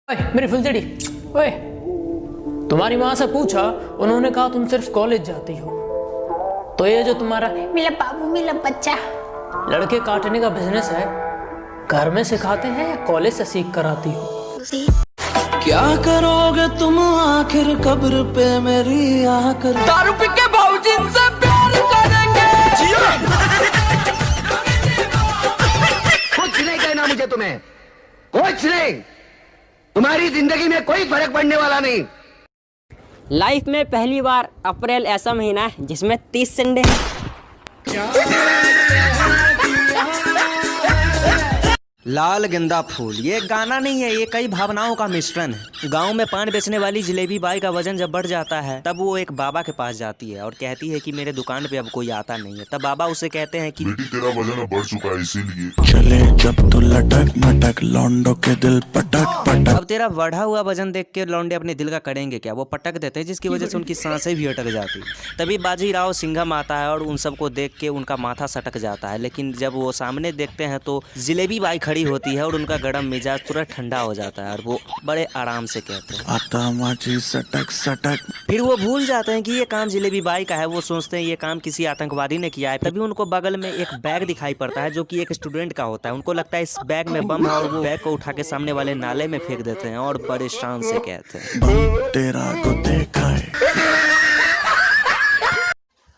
ओए मेरी फुलझड़ी, ओए तुम्हारी माँ से पूछा, उन्होंने कहा तुम सिर्फ कॉलेज जाती हो। तो ये जो तुम्हारा मेरा बाबू मेरा बच्चा लड़के काटने का बिजनेस है, घर में सिखाते हैं या कॉलेज से सीख कर आती हो? क्या करोगे तुम आखिर कब्र पे मेरी आकर? दारू पी के भाऊजी से प्यार करेंगे। कुछ नहीं कहना मुझे तुम्हें, कुछ नहीं। तुम्हारी जिंदगी में कोई फर्क पड़ने वाला नहीं। लाइफ में पहली बार अप्रैल ऐसा महीना है जिसमें 30 संडे हैं। लाल गेंदा फूल ये गाना नहीं है, ये कई भावनाओं का मिश्रण है। गांव में पान बेचने वाली जिलेबी बाई का वजन जब बढ़ जाता है तब वो एक बाबा के पास जाती है और कहती है कि मेरे दुकान पे अब कोई आता नहीं है। तब बाबा उसे कहते हैं कि बेटी तेरा वजन अब बढ़ चुका है, इसीलिए चले जब तू लटक मटक लौंडो के दिल पटक पटक। अब तेरा बढ़ा हुआ वजन देख के लौंडे अपने दिल का करेंगे क्या? वो पटक देते हैं, जिसकी वजह से उनकी सांसें भी अटक जाती है। तभी बाजीराव सिंघम आता है और उन सबको देख के उनका माथा सटक जाता है। लेकिन जब वो सामने देखते हैं तो जिलेबी बाई खड़ी होती है और उनका गरम मिजाज तुरंत ठंडा हो जाता है और वो बड़े आराम से कहते हैं आता माची सटक सटक। फिर वो भूल जाते हैं कि ये काम जिलेबी बाई का है। वो सोचते हैं ये काम किसी आतंकवादी ने किया है। तभी उनको बगल में एक बैग दिखाई पड़ता है जो कि एक स्टूडेंट का होता है। उनको लगता है इस बैग में बम है और वो बैग को उठा के सामने वाले नाले में फेंक देते हैं और बड़े शान से कहते हैं बम तेरा को देखा है।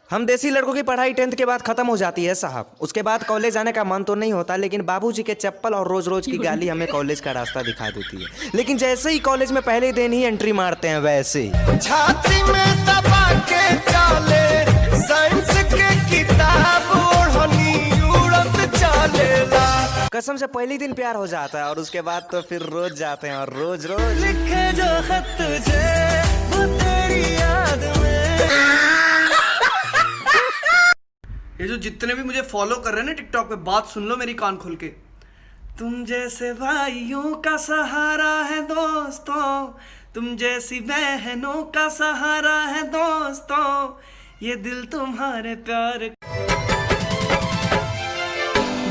हम देसी लड़कों की पढ़ाई 10th के बाद खत्म हो जाती है साहब। उसके बाद कॉलेज जाने का मन तो नहीं होता, लेकिन बाबूजी के चप्पल और रोज रोज की गाली हमें कॉलेज का रास्ता दिखा देती है। लेकिन जैसे ही कॉलेज में पहले दिन ही एंट्री मारते हैं वैसे ही छाती में दबा के चाले साइंस के किताब ओढ़नी उड़त चलेला। कसम से पहले दिन प्यार हो जाता है और उसके बाद तो फिर रोज जाते हैं और रोज रोज लिखे जो खत तुझे वो तेरी याद में। ये जो जितने भी मुझे फॉलो कर रहे हैं ना टिकटॉक पे, बात सुन लो मेरी कान खोल के। तुम जैसे भाइयों का सहारा है दोस्तों, तुम जैसी बहनों का सहारा है दोस्तों, ये दिल तुम्हारे प्यार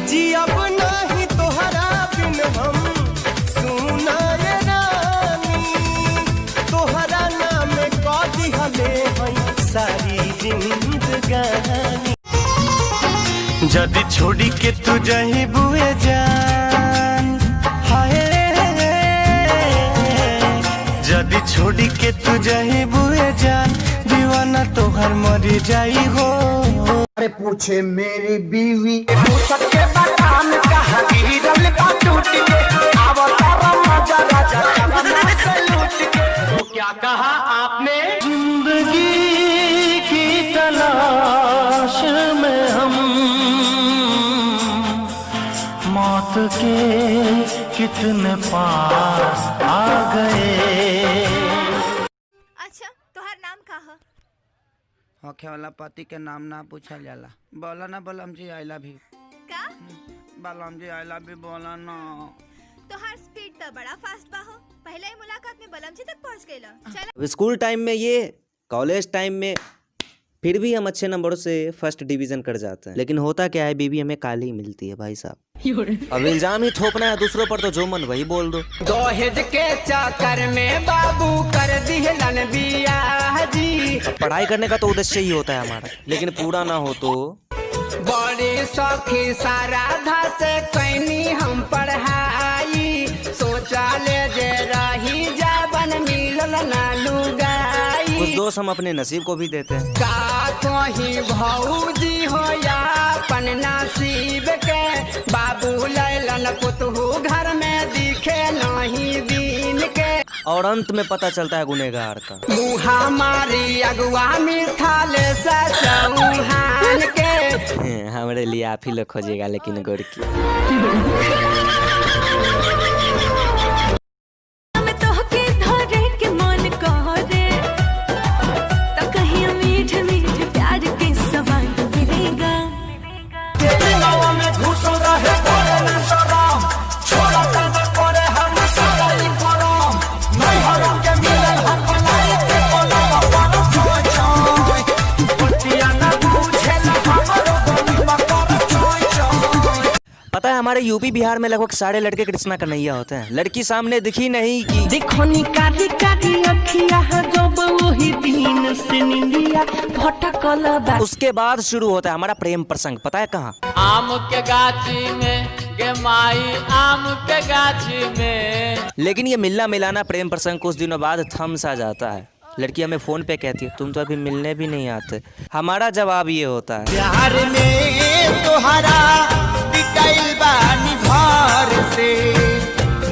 जी अब नहीं तोहरा बिन हम सुना ये रानी, तोहरा नाम कदी हमें है सारी जिंदगानी। जदी छोड़ी के तू जही बुए जान, हाय जदी छोड़ी के तू जही बुए जान, दीवाना तोहर मरी जाई हो। अरे पूछे मेरी बीवी सबके बादाम कहा गिरल का टूट के आवतारा मजा राजा से लूट के। तो क्या कहा आपने? जिंदगी की तलाश में हम मौत के कितने पास आ गए। अच्छा तोहर नाम का ह? होखे वाला पति के नाम ना पूछल जाला। बोला ना बलम जी आई लव यू। का? बलम जी आई लव यू बोला ना। तोहर स्पीड तो बड़ा फास्ट बा हो। पहले ही मुलाकात में बलम जी तक पहुंच गइला। चल अब स्कूल टाइम में ये, कॉलेज टाइम में फिर भी हम अच्छे नंबरों से फर्स्ट डिवीजन कर जाते हैं। लेकिन होता क्या है, बीबी हमें काली ही मिलती है भाई साहब। अब इल्जाम ही थोपना है दूसरों पर तो जो मन वही बोल दो। दहेज के चक्कर में बाबू कर दिहलन बियाह जी। पढ़ाई करने का तो उद्देश्य ही होता है हमारा, लेकिन पूरा ना हो तो बड़ी सौखी साराधा से कैनी हम पढ़ाई, सोचा ले जे रही जाबन मिलल ना लुगाई। कुछ दोस्त हम अपने नसीब को भी देते हैं। का कहीं भौजी हो या अपन नसीब के, बाबू लैलन पुतहू घर में दिखे नहीं दिन के। और अंत में पता चलता है गुनहगार का मुँह हमारी अगुआ मिठाले से चौहान के। हमारे लिए आप ही लोग खोजिएगा लेकिन गोरकी। हमारे यूपी बिहार में लगभग सारे लड़के कृष्णा कन्हैया होते हैं। लड़की सामने दिखी नहीं कि देखो निकारी कारी अखिया जब वही दिन से निंदिया भटकल बा। उसके बाद शुरू होता है हमारा प्रेम प्रसंग। पता है कहाँ? आम के गाछी में गे माई, आम के गाछी में। लेकिन ये मिलना मिलाना प्रेम प्रसंग कुछ दिनों बाद थम सा जाता है। लड़की हमें फोन पे कहती है तुम तो अभी मिलने भी नहीं आते। हमारा जवाब ये होता है प्यार में तोहरा पिटाइल बानी घर से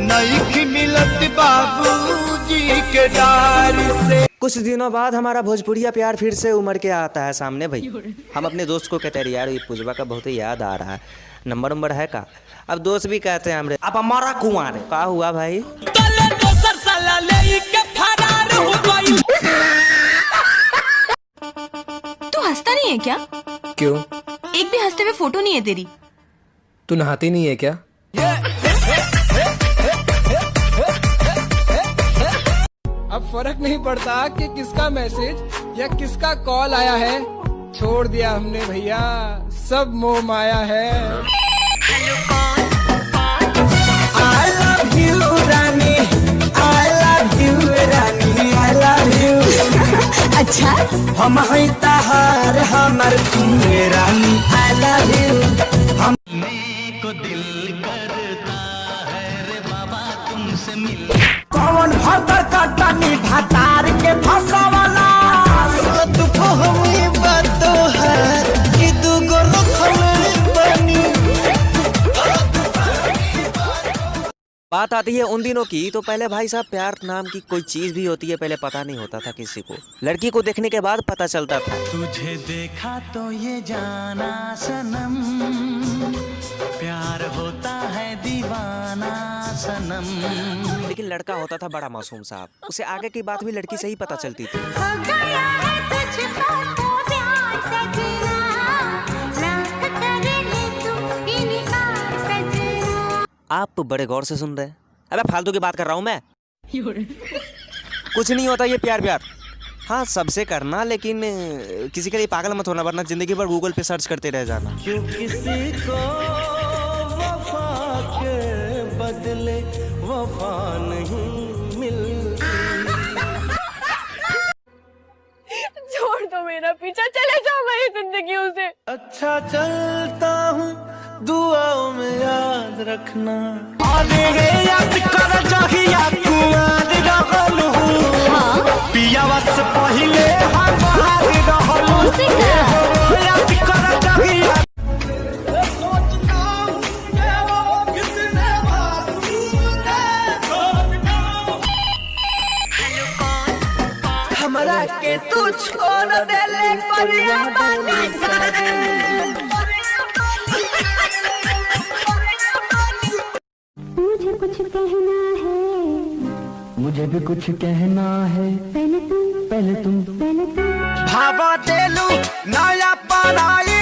नहीं मिलत बाबूजी के डार से। कुछ दिनों बाद हमारा भोजपुरिया प्यार फिर से उमड़ के आता है सामने। भाई हम अपने दोस्त को कहते हैं यार ये पुजवा का बहुत ही याद आ रहा है, नंबर है का? अब दोस्त भी कहते हैं हमरे अब हमारा कुंवार का हुआ भाई। तू हंसता नहीं है क्या? क्यों? एक भी हंसते हुए फोटो नहीं है तेरी। तू नहाती नहीं है क्या? अब फर्क नहीं पड़ता कि किसका मैसेज या किसका कॉल आया है, छोड़ दिया हमने भैया, सब मोह माया है। I love you Rani, I love you Rani, I love you। अच्छा हम हैं तहार हमर तुम रानी, I love you। हमने को दिल करता है रे बाबा तुमसे मिल। कौन भतर कटनी भतार के फसावला दुख हमें बात है कि दुगो रखले बनी। बात आती है उन दिनों की, तो पहले भाई साहब प्यार नाम की कोई चीज भी होती है पहले पता नहीं होता था किसी को। लड़की को देखने के बाद पता चलता था। तुझे देखा तो ये जाना सनम, प्यार होता है दीवाना सनम। लेकिन लड़का होता था बड़ा मासूम साहब, उसे आगे की बात भी लड़की से ही पता चलती थी। आप बड़े गौर से सुन रहे हैं? अबे फालतू की बात कर रहा हूँ मैं। कुछ नहीं होता ये प्यार प्यार। हाँ सबसे करना, लेकिन किसी के लिए पागल मत होना, वरना जिंदगी भर गूगल पे सर्च करते रह जाना। क्यों किसी को वफा के बदले वफा नहीं मिलती। छोड़ दो मेरा पीछा, चले जाओ मेरी जिंदगी से। अच्छा चलता हूँ दुआओं में याद रखना। अरे याद कर जहिया कुआं रहलू, पिया बस पहिले हम हार रहलू। याद कर जहिया हमरा के तू छोड़ देले परिया बानी करे। मुझे कुछ कहना है, मुझे भी कुछ कहना है। पहले तुम भावा देलू नया पढ़ाई